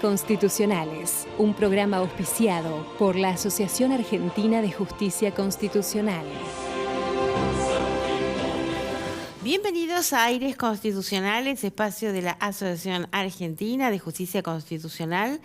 Constitucionales, un programa auspiciado por la Asociación Argentina de Justicia Constitucional. Bienvenidos a Aires Constitucionales, espacio de la Asociación Argentina de Justicia Constitucional,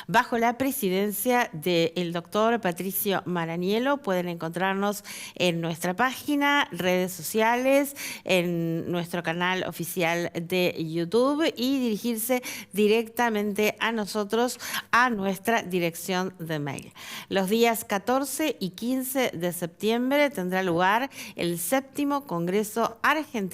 bajo la presidencia del doctor Patricio Maranielo. Pueden encontrarnos en nuestra página, redes sociales, en nuestro canal oficial de YouTube y dirigirse directamente a nosotros, a nuestra dirección de mail. Los días 14 y 15 de septiembre tendrá lugar el 7º Congreso Argentino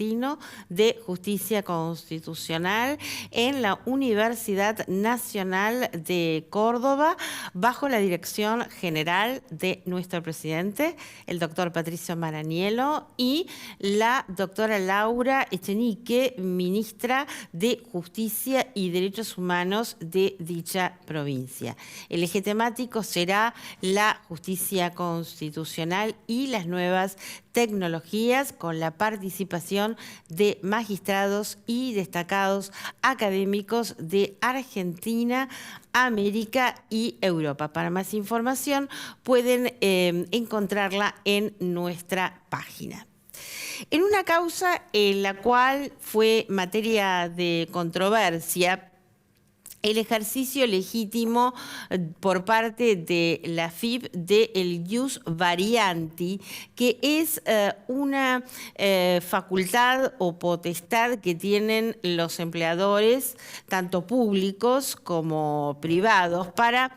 de Justicia Constitucional en la Universidad Nacional de Córdoba, bajo la dirección general de nuestro presidente, el doctor Patricio Maranielo, y la doctora Laura Echenique, ministra de Justicia y Derechos Humanos de dicha provincia. El eje temático será la justicia constitucional y las nuevas tecnologías, con la participación de magistrados y destacados académicos de Argentina, América y Europa. Para más información pueden encontrarla en nuestra página. En una causa en la cual fue materia de controversia el ejercicio legítimo por parte de la AFIP del ius varianti, que es una facultad o potestad que tienen los empleadores, tanto públicos como privados, para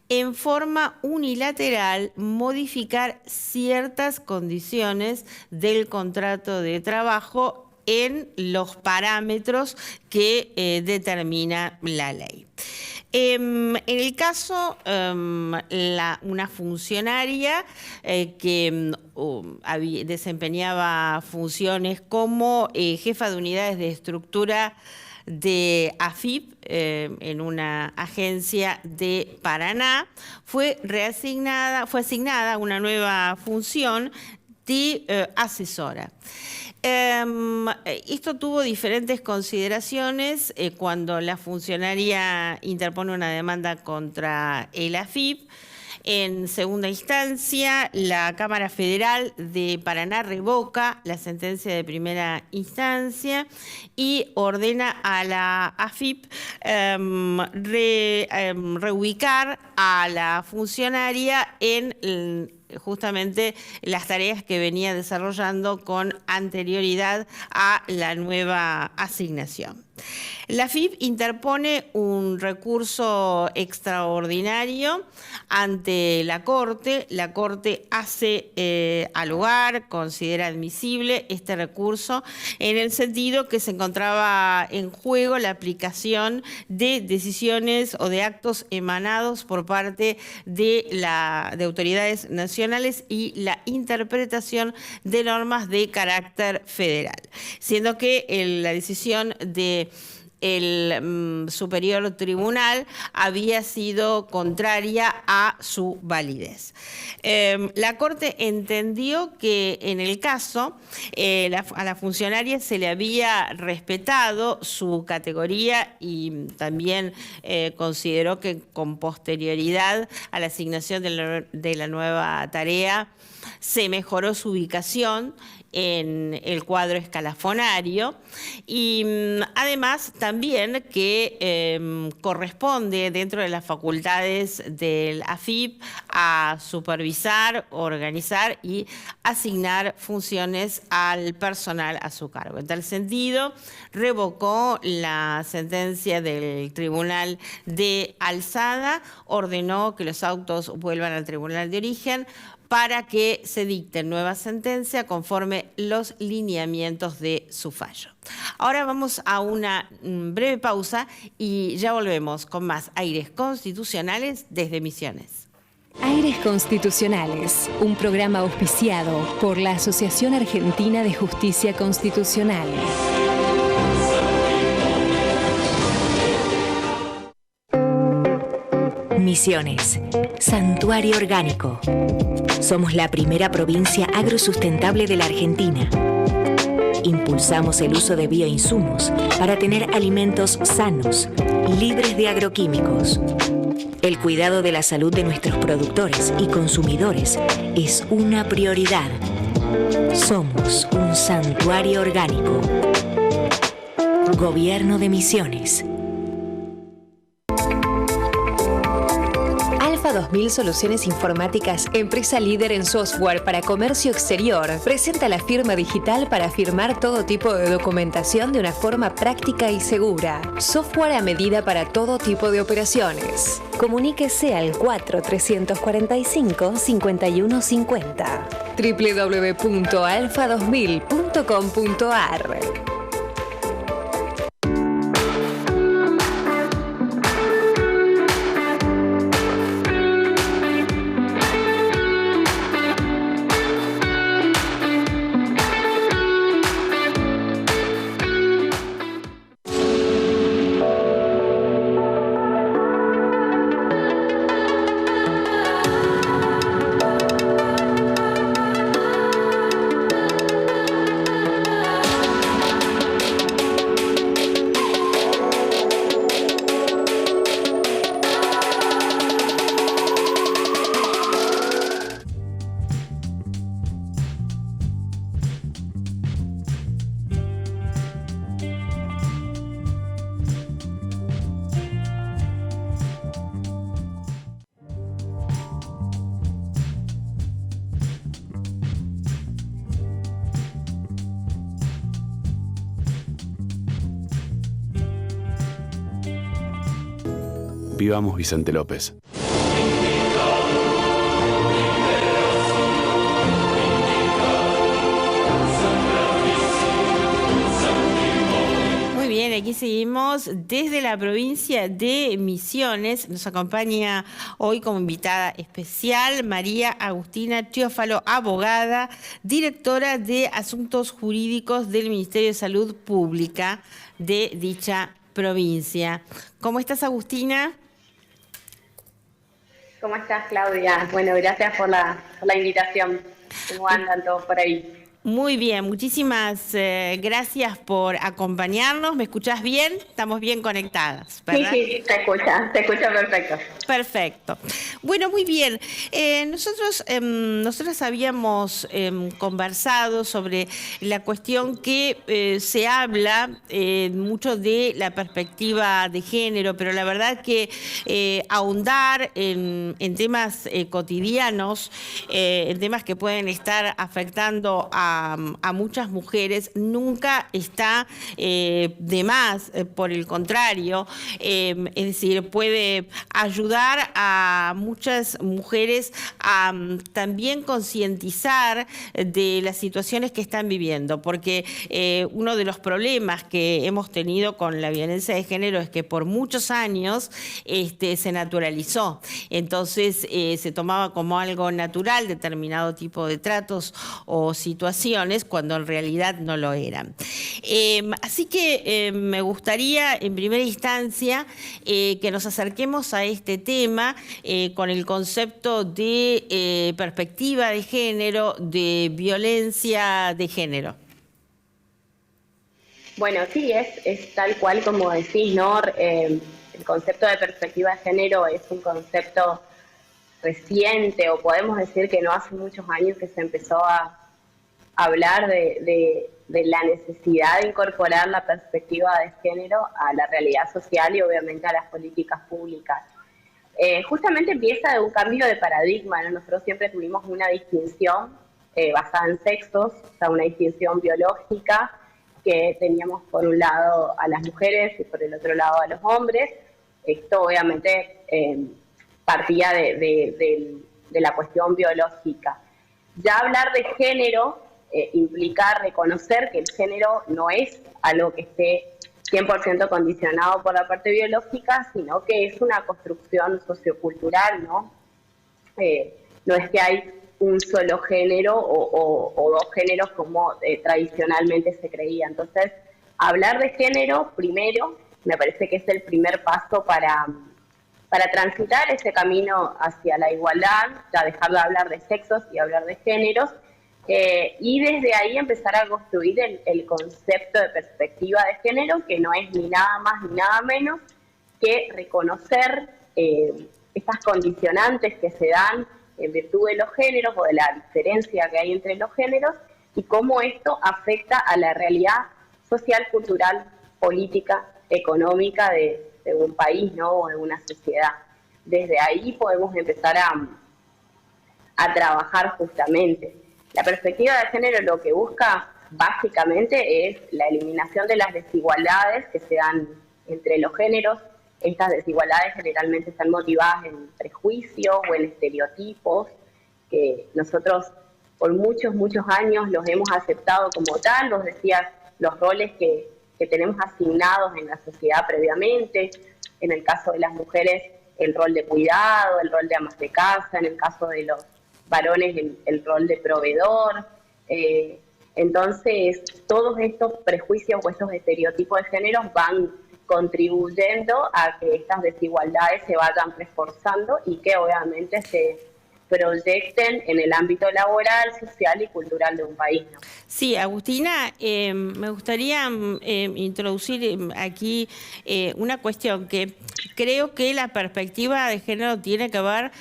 en forma unilateral modificar ciertas condiciones del contrato de trabajo en los parámetros que determina la ley. En el caso, una funcionaria que desempeñaba funciones como jefa de unidades de estructura de AFIP en una agencia de Paraná, fue asignada una nueva función de asesora. Esto tuvo diferentes consideraciones cuando la funcionaria interpone una demanda contra el AFIP. En segunda instancia, la Cámara Federal de Paraná revoca la sentencia de primera instancia y ordena a la AFIP reubicar a la funcionaria en justamente las tareas que venía desarrollando con anterioridad a la nueva asignación. La AFIP interpone un recurso extraordinario ante la Corte. La Corte hace alugar, considera admisible este recurso en el sentido que se encontraba en juego la aplicación de decisiones o de actos emanados por parte de autoridades nacionales y la interpretación de normas de carácter federal, siendo que la decisión de el Superior Tribunal había sido contraria a su validez. La Corte entendió que en el caso a la funcionaria se le había respetado su categoría y también consideró que con posterioridad a la asignación de la nueva tarea se mejoró su ubicación en el cuadro escalafonario y además también que corresponde dentro de las facultades del AFIP a supervisar, organizar y asignar funciones al personal a su cargo. En tal sentido, revocó la sentencia del Tribunal de Alzada, ordenó que los autos vuelvan al Tribunal de Origen para que se dicte nueva sentencia conforme los lineamientos de su fallo. Ahora vamos a una breve pausa y ya volvemos con más Aires Constitucionales desde Misiones. Aires Constitucionales, un programa auspiciado por la Asociación Argentina de Justicia Constitucional. Misiones, santuario orgánico. Somos la primera provincia agrosustentable de la Argentina. Impulsamos el uso de bioinsumos para tener alimentos sanos, libres de agroquímicos. El cuidado de la salud de nuestros productores y consumidores es una prioridad. Somos un santuario orgánico. Gobierno de Misiones. Alfa 2000 Soluciones Informáticas, empresa líder en software para comercio exterior, presenta la firma digital para firmar todo tipo de documentación de una forma práctica y segura. Software a medida para todo tipo de operaciones. Comuníquese al 4345-5150. www.alfa2000.com.ar. Vivamos Vicente López. Muy bien, aquí seguimos desde la provincia de Misiones. Nos acompaña hoy como invitada especial María Agustina Teófalo, abogada, directora de Asuntos Jurídicos del Ministerio de Salud Pública de dicha provincia. ¿Cómo estás, Agustina? ¿Cómo estás, Claudia? Bueno, gracias por la invitación. ¿Cómo andan todos por ahí? Muy bien, muchísimas gracias por acompañarnos. ¿Me escuchás bien? Estamos bien conectadas, ¿verdad? Sí, se escucha perfecto. Perfecto. Bueno, muy bien. Nosotros habíamos conversado sobre la cuestión que se habla mucho de la perspectiva de género, pero la verdad que ahondar en temas cotidianos, en temas que pueden estar afectando a muchas mujeres, nunca está de más, por el contrario, es decir, puede ayudar a muchas mujeres a también concientizar de las situaciones que están viviendo, porque uno de los problemas que hemos tenido con la violencia de género es que por muchos años se naturalizó, entonces se tomaba como algo natural determinado tipo de tratos o situaciones cuando en realidad no lo eran. Así que me gustaría en primera instancia que nos acerquemos a este tema con el concepto de perspectiva de género, de violencia de género. Bueno, sí, es tal cual como decís, ¿no? El concepto de perspectiva de género es un concepto reciente, o podemos decir que no hace muchos años que se empezó a hablar de la necesidad de incorporar la perspectiva de género a la realidad social y obviamente a las políticas públicas. Justamente empieza de un cambio de paradigma, ¿no? Nosotros siempre tuvimos una distinción basada en sexos, o sea, una distinción biológica, que teníamos por un lado a las mujeres y por el otro lado a los hombres. Esto obviamente partía de la cuestión biológica. Ya hablar de género implica reconocer que el género no es algo que esté 100% condicionado por la parte biológica, sino que es una construcción sociocultural, ¿no? No es que hay un solo género o dos géneros como tradicionalmente se creía. Entonces, hablar de género, primero, me parece que es el primer paso para transitar ese camino hacia la igualdad, ya dejar de hablar de sexos y hablar de géneros, Y desde ahí empezar a construir el concepto de perspectiva de género, que no es ni nada más ni nada menos que reconocer estas condicionantes que se dan en virtud de los géneros o de la diferencia que hay entre los géneros y cómo esto afecta a la realidad social, cultural, política, económica de un país, ¿no? O de una sociedad. Desde ahí podemos empezar a trabajar justamente. La perspectiva de género lo que busca básicamente es la eliminación de las desigualdades que se dan entre los géneros. Estas desigualdades generalmente están motivadas en prejuicios o en estereotipos que nosotros por muchos años los hemos aceptado como tal. Vos decías los roles que tenemos asignados en la sociedad previamente. En el caso de las mujeres, el rol de cuidado, el rol de amas de casa. En el caso de los varones, el rol de proveedor. Entonces, todos estos prejuicios o estos estereotipos de género van contribuyendo a que estas desigualdades se vayan reforzando y que obviamente se proyecten en el ámbito laboral, social y cultural de un país, ¿no? Sí, Agustina, me gustaría introducir aquí una cuestión que creo que la perspectiva de género tiene que ver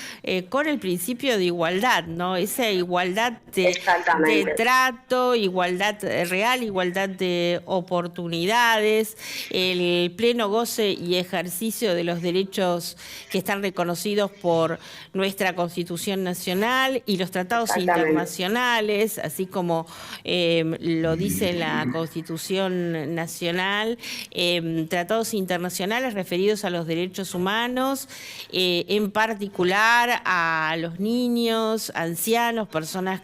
con el principio de igualdad, ¿no? Esa igualdad de trato, igualdad real, igualdad de oportunidades, el pleno goce y ejercicio de los derechos que están reconocidos por nuestra Constitución Nacional y los tratados internacionales, así como lo dice la Constitución Nacional, tratados internacionales referidos a los derechos humanos, en particular a los niños, ancianos, personas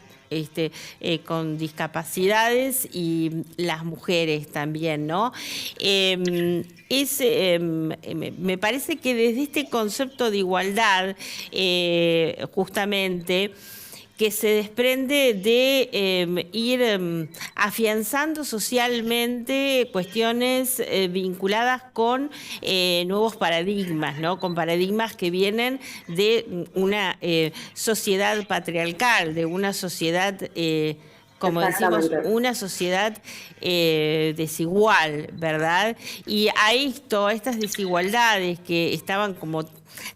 con discapacidades y las mujeres también, ¿no? Me parece que desde este concepto de igualdad, justamente, que se desprende de ir afianzando socialmente cuestiones vinculadas con nuevos paradigmas, ¿no? Con paradigmas que vienen de una sociedad patriarcal, de una sociedad como decimos, una sociedad desigual, ¿verdad? Y a estas desigualdades que estaban como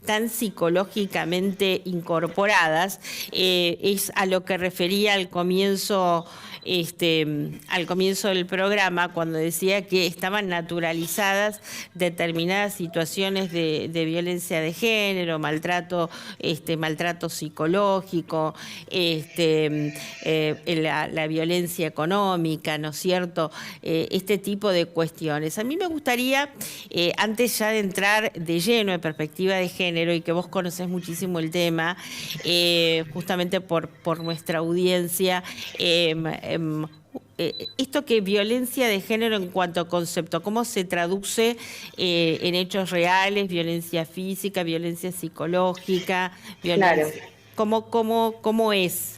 tan psicológicamente incorporadas, es a lo que refería al comienzo del programa, cuando decía que estaban naturalizadas determinadas situaciones de violencia de género, maltrato psicológico, la violencia económica, ¿no es cierto? Este tipo de cuestiones. A mí me gustaría, antes ya de entrar de lleno en perspectiva de género, y que vos conocés muchísimo el tema, justamente por nuestra audiencia, esto que violencia de género en cuanto a concepto, ¿cómo se traduce en hechos reales? Violencia física, violencia psicológica, violencia, claro. ¿Cómo es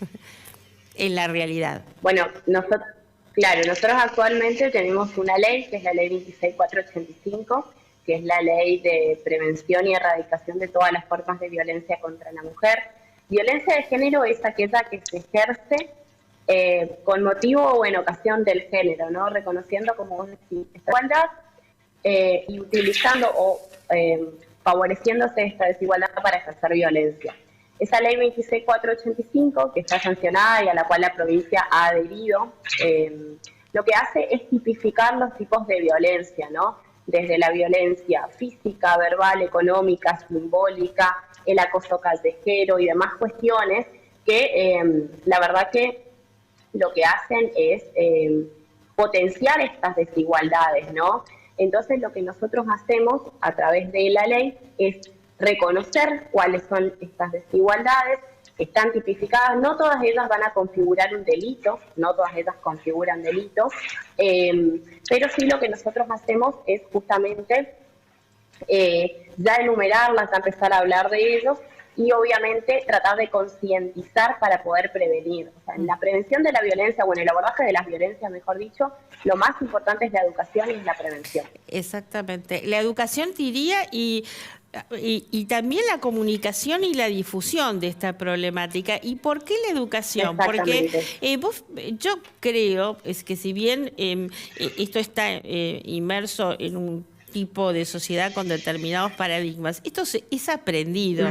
en la realidad? Bueno, nosotros actualmente tenemos una ley, que es la ley 26485, que es la ley de prevención y erradicación de todas las formas de violencia contra la mujer. Violencia de género es aquella que se ejerce con motivo o en ocasión del género, ¿no? Reconociendo como una desigualdad y utilizando o favoreciéndose esta desigualdad para ejercer violencia. Esa ley 26485, que está sancionada y a la cual la provincia ha adherido, lo que hace es tipificar los tipos de violencia, ¿no? Desde la violencia física, verbal, económica, simbólica, el acoso callejero y demás cuestiones que la verdad que lo que hacen es potenciar estas desigualdades, ¿no? Entonces lo que nosotros hacemos a través de la ley es reconocer cuáles son estas desigualdades, que están tipificadas. No todas ellas van a configurar un delito, no todas ellas configuran delitos, pero sí lo que nosotros hacemos es justamente ya enumerarlas, ya empezar a hablar de ellos y obviamente tratar de concientizar para poder prevenir. O sea, en la prevención de la violencia, o en el abordaje de las violencias, mejor dicho, lo más importante es la educación y la prevención. Exactamente. La educación, diría, y y también la comunicación y la difusión de esta problemática. ¿Y por qué la educación? Porque yo creo es que si bien esto está inmerso en un tipo de sociedad con determinados paradigmas, esto es aprendido,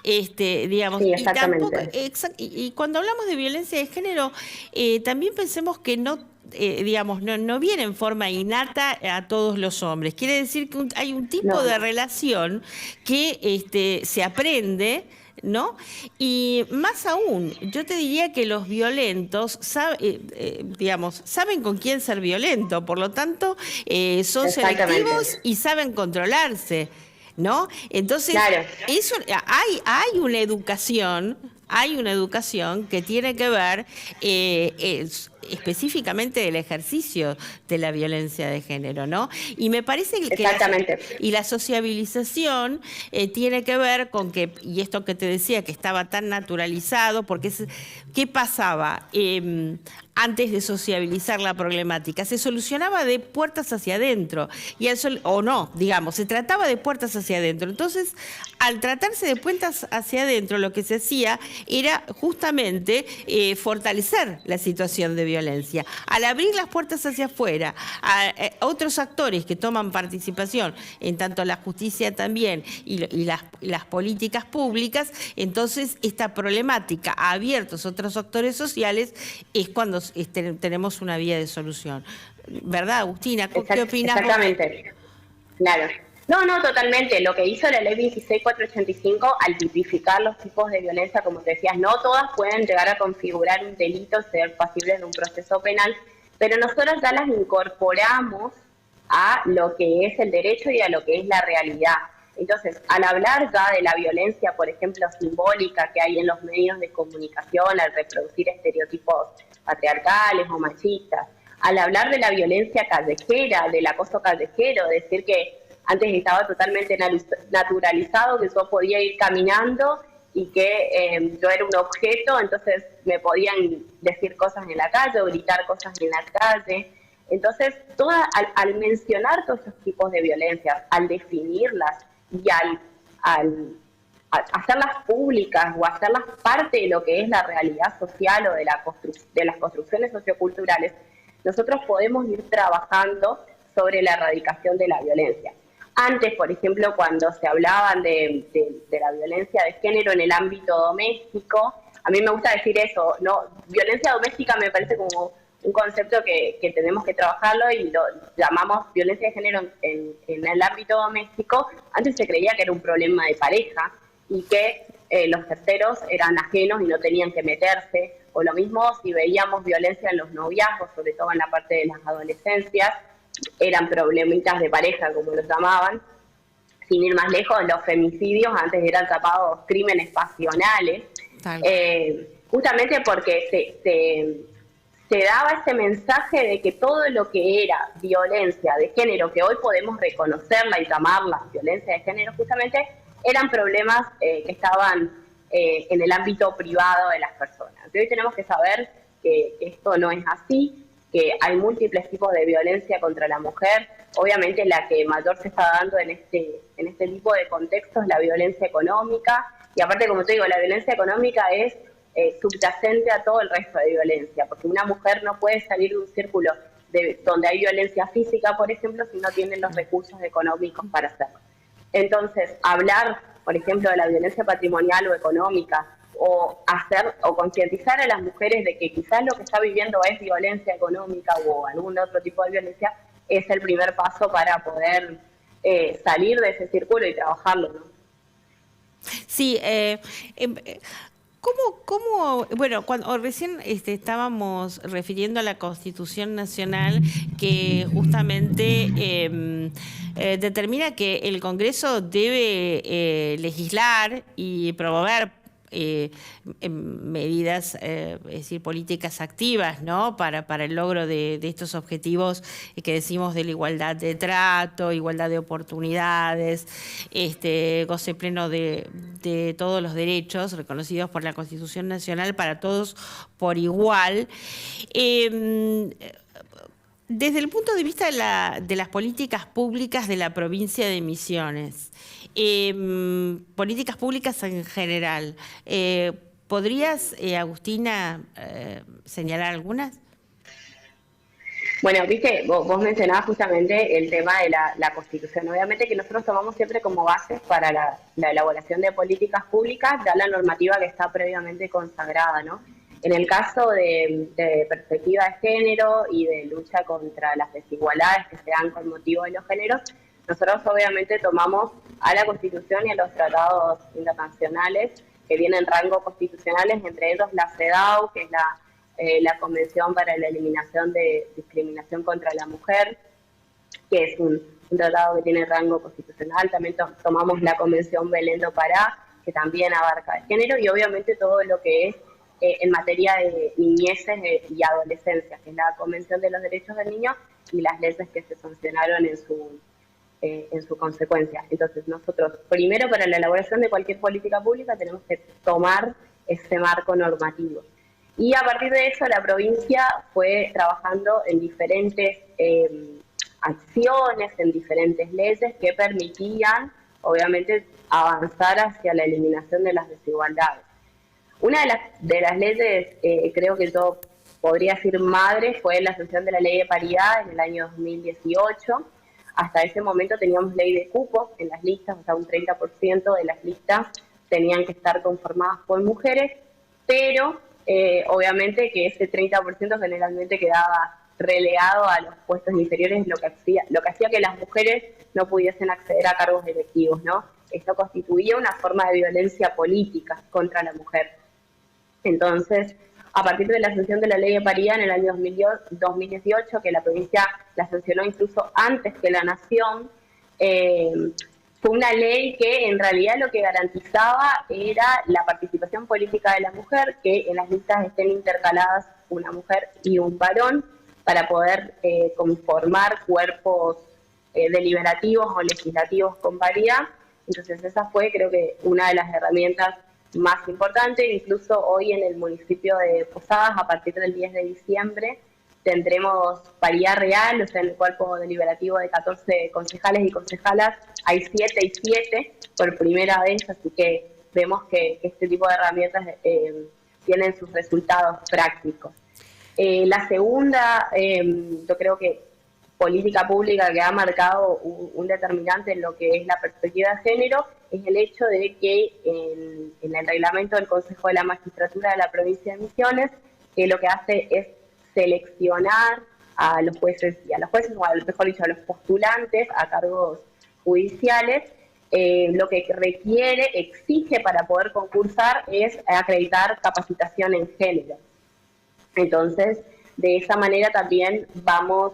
digamos. Sí, exactamente. Y cuando hablamos de violencia de género, también pensemos que digamos, no viene en forma innata a todos los hombres. Quiere decir que hay un tipo de relación que se aprende, ¿no? Y más aún, yo te diría que los violentos saben con quién ser violento, por lo tanto, son selectivos y saben controlarse, ¿no? Entonces, claro, eso, hay una educación. Hay una educación que tiene que ver específicamente del ejercicio de la violencia de género, ¿no? Y me parece que la sociabilización tiene que ver con que, y esto que te decía, que estaba tan naturalizado, porque ¿qué pasaba? Antes de sociabilizar la problemática, se solucionaba de puertas hacia adentro, o no, digamos, se trataba de puertas hacia adentro. Entonces, al tratarse de puertas hacia adentro, lo que se hacía era justamente fortalecer la situación de violencia. Al abrir las puertas hacia afuera, a otros actores que toman participación, en tanto la justicia también y las políticas públicas, entonces esta problemática a abiertos otros actores sociales es cuando tenemos una vía de solución. ¿Verdad, Agustina? ¿Qué opinas? Exactamente. Claro. No, totalmente. Lo que hizo la ley 26485 al tipificar los tipos de violencia, como te decías, no todas pueden llegar a configurar un delito, ser pasibles de un proceso penal, pero nosotros ya las incorporamos a lo que es el derecho y a lo que es la realidad. Entonces, al hablar ya de la violencia, por ejemplo, simbólica que hay en los medios de comunicación, al reproducir estereotipos patriarcales o machistas, al hablar de la violencia callejera, del acoso callejero, decir que antes estaba totalmente naturalizado, que yo podía ir caminando y que yo era un objeto, entonces me podían decir cosas en la calle o gritar cosas en la calle. Entonces, al mencionar todos esos tipos de violencias, al definirlas y al hacerlas públicas o hacerlas parte de lo que es la realidad social o de las construcciones socioculturales, nosotros podemos ir trabajando sobre la erradicación de la violencia. Antes, por ejemplo, cuando se hablaban de la violencia de género en el ámbito doméstico, a mí me gusta decir eso, ¿no? Violencia doméstica me parece como un concepto que tenemos que trabajarlo y lo llamamos violencia de género en el ámbito doméstico. Antes se creía que era un problema de pareja y que los terceros eran ajenos y no tenían que meterse, o lo mismo si veíamos violencia en los noviazgos, sobre todo en la parte de las adolescencias, eran problemitas de pareja, como los llamaban. Sin ir más lejos, los femicidios antes eran llamados crímenes pasionales, justamente porque se daba ese mensaje de que todo lo que era violencia de género, que hoy podemos reconocerla y llamarla violencia de género, justamente eran problemas que estaban en el ámbito privado de las personas. Y hoy tenemos que saber que esto no es así, que hay múltiples tipos de violencia contra la mujer. Obviamente la que mayor se está dando en este tipo de contextos es la violencia económica, y aparte, como te digo, la violencia económica es subyacente a todo el resto de violencia, porque una mujer no puede salir de un círculo donde hay violencia física, por ejemplo, si no tienen los recursos económicos para hacerlo. Entonces, hablar, por ejemplo, de la violencia patrimonial o económica, o concientizar a las mujeres de que quizás lo que está viviendo es violencia económica o algún otro tipo de violencia, es el primer paso para poder salir de ese círculo y trabajarlo, ¿no? Sí, bueno, cuando recién estábamos refiriendo a la Constitución Nacional, que justamente determina que el Congreso debe legislar y promover medidas, es decir, políticas activas, ¿no? Para el logro de estos objetivos que decimos de la igualdad de trato, igualdad de oportunidades, goce pleno de todos los derechos reconocidos por la Constitución Nacional para todos por igual. Desde el punto de vista de las políticas públicas de la provincia de Misiones, políticas públicas en general, ¿podrías, Agustina, señalar algunas? Bueno, viste, vos mencionabas justamente el tema de la Constitución. Obviamente que nosotros tomamos siempre como base para la elaboración de políticas públicas ya la normativa que está previamente consagrada, ¿no? En el caso de perspectiva de género y de lucha contra las desigualdades que se dan con motivo de los géneros, nosotros obviamente tomamos a la Constitución y a los tratados internacionales que tienen rango constitucionales, entre ellos la CEDAW, que es la Convención para la Eliminación de Discriminación contra la Mujer, que es un tratado que tiene rango constitucional. También tomamos la Convención Belén do Pará, que también abarca el género, y obviamente todo lo que es en materia de niñeces y adolescencia, que es la Convención de los Derechos del Niño y las leyes que se sancionaron en su consecuencia. Entonces nosotros, primero, para la elaboración de cualquier política pública tenemos que tomar ese marco normativo. Y a partir de eso la provincia fue trabajando en diferentes acciones, en diferentes leyes que permitían, obviamente, avanzar hacia la eliminación de las desigualdades. Una de las leyes, creo que yo podría decir madre, fue la sanción de la ley de paridad en el año 2018. Hasta ese momento teníamos ley de cupo en las listas, o sea, un 30% de las listas tenían que estar conformadas por mujeres, pero obviamente que ese 30% generalmente quedaba relegado a los puestos inferiores, lo que hacía que las mujeres no pudiesen acceder a cargos electivos, ¿no? Esto constituía una forma de violencia política contra la mujer. Entonces, a partir de la sanción de la ley de paridad en el año 2018, que la provincia la sancionó incluso antes que la nación, fue una ley que en realidad lo que garantizaba era la participación política de la mujer, que en las listas estén intercaladas una mujer y un varón para poder conformar cuerpos deliberativos o legislativos con paridad. Entonces esa fue, creo que, una de las herramientas más importantes. Incluso hoy en el municipio de Posadas, a partir del 10 de diciembre, tendremos paridad real, o sea, en el cuerpo deliberativo de 14 concejales y concejalas hay 7 y 7 por primera vez, así que vemos que este tipo de herramientas tienen sus resultados prácticos. La segunda, yo creo que política pública que ha marcado un determinante en lo que es la perspectiva de género es el hecho de que en el reglamento del Consejo de la Magistratura de la provincia de Misiones, que lo que hace es seleccionar a los jueces, o mejor dicho, a los postulantes a cargos judiciales, lo que requiere, exige para poder concursar es acreditar capacitación en género. Entonces, de esa manera también vamos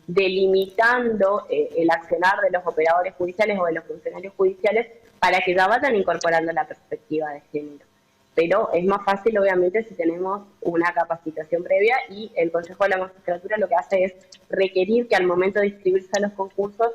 delimitando el accionar de los operadores judiciales o de los funcionarios judiciales para que ya vayan incorporando la perspectiva de género. Pero es más fácil, obviamente, si tenemos una capacitación previa, y el Consejo de la Magistratura lo que hace es requerir que al momento de inscribirse a los concursos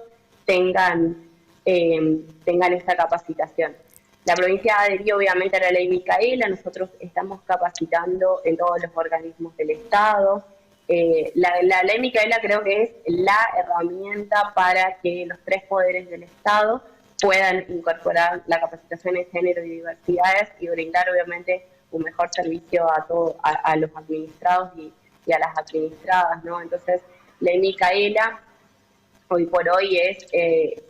tengan esta capacitación. La provincia adherió obviamente a la ley Micaela, nosotros estamos capacitando en todos los organismos del Estado. La ley Micaela creo que es la herramienta para que los 3 poderes del Estado puedan incorporar la capacitación en género y diversidades y brindar obviamente un mejor servicio a los administrados y a las administradas, ¿no? Entonces, ley Micaela hoy por hoy es,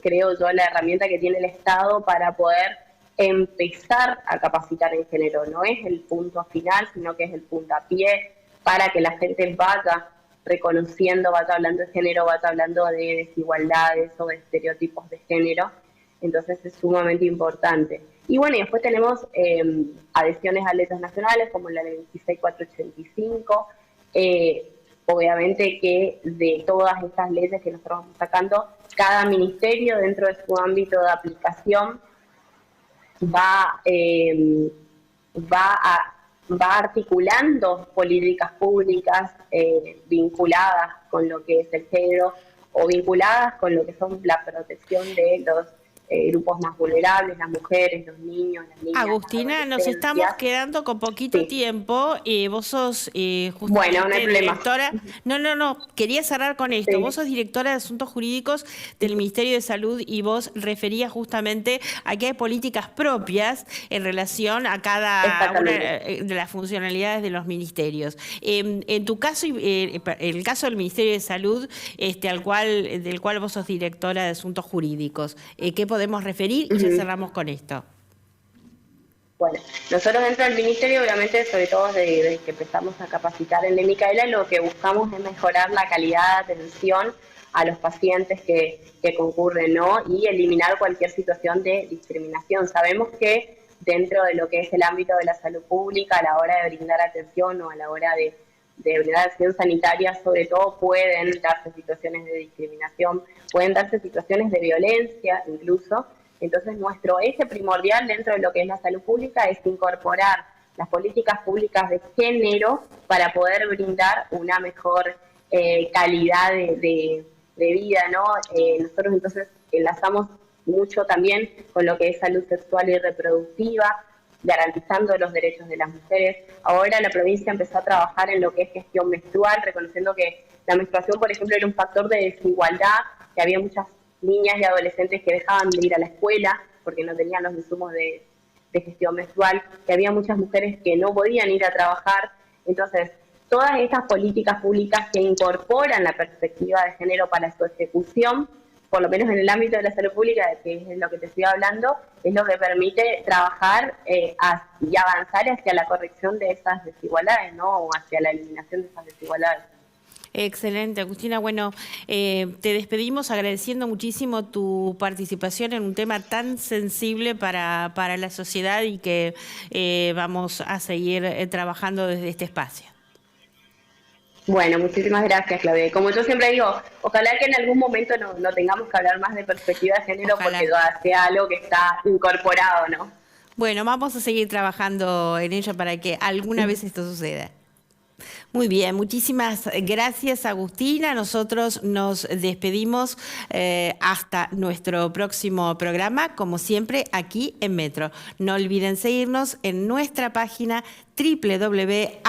creo yo, la herramienta que tiene el Estado para poder empezar a capacitar en género. No es el punto final, sino que es el puntapié para que la gente vaya reconociendo, vaya hablando de género, vaya hablando de desigualdades o de estereotipos de género. Entonces es sumamente importante. Y bueno, y después tenemos adhesiones a leyes nacionales como la ley 26485. Obviamente que de todas estas leyes que nosotros vamos sacando, cada ministerio dentro de su ámbito de aplicación va articulando políticas públicas vinculadas con lo que es el género o vinculadas con lo que son la protección de los grupos más vulnerables, las mujeres, los niños, las niñas. Agustina, nos estamos quedando con poquito tiempo. Vos sos bueno, no hay directora. No, quería cerrar con esto. Sí. Vos sos directora de Asuntos Jurídicos del Ministerio de Salud y vos referías justamente a que hay políticas propias en relación a cada una de las funcionalidades de los ministerios. En tu caso, el caso del Ministerio de Salud, del cual vos sos directora de Asuntos Jurídicos, ¿qué podemos referir? Y ya cerramos con esto. Bueno, nosotros dentro del Ministerio, obviamente, sobre todo desde que empezamos a capacitar en Micaela, lo que buscamos es mejorar la calidad de atención a los pacientes que concurren, ¿no? Y eliminar cualquier situación de discriminación. Sabemos que dentro de lo que es el ámbito de la salud pública, a la hora de brindar atención o a la hora de brindar atención sanitaria, sobre todo pueden darse situaciones de discriminación, pueden darse situaciones de violencia incluso. Entonces, nuestro eje primordial dentro de lo que es la salud pública es incorporar las políticas públicas de género para poder brindar una mejor calidad de vida, ¿no? Nosotros entonces enlazamos mucho también con lo que es salud sexual y reproductiva, garantizando los derechos de las mujeres. Ahora la provincia empezó a trabajar en lo que es gestión menstrual, reconociendo que la menstruación, por ejemplo, era un factor de desigualdad, que había muchas niñas y adolescentes que dejaban de ir a la escuela porque no tenían los insumos de gestión menstrual, que había muchas mujeres que no podían ir a trabajar. Entonces, todas estas políticas públicas que incorporan la perspectiva de género para su ejecución, por lo menos en el ámbito de la salud pública, que es lo que te estoy hablando, es lo que permite trabajar y avanzar hacia la corrección de esas desigualdades, ¿no? O hacia la eliminación de esas desigualdades. Excelente, Agustina. Bueno, te despedimos agradeciendo muchísimo tu participación en un tema tan sensible para la sociedad y que vamos a seguir trabajando desde este espacio. Bueno, muchísimas gracias, Claudia. Como yo siempre digo, ojalá que en algún momento no tengamos que hablar más de perspectiva de género, ojalá, porque sea algo que está incorporado, ¿no? Bueno, vamos a seguir trabajando en ello para que alguna vez esto suceda. Muy bien, muchísimas gracias, Agustina. Nosotros nos despedimos hasta nuestro próximo programa, como siempre, aquí en Metro. No olviden seguirnos en nuestra página www.ajc.com.ar.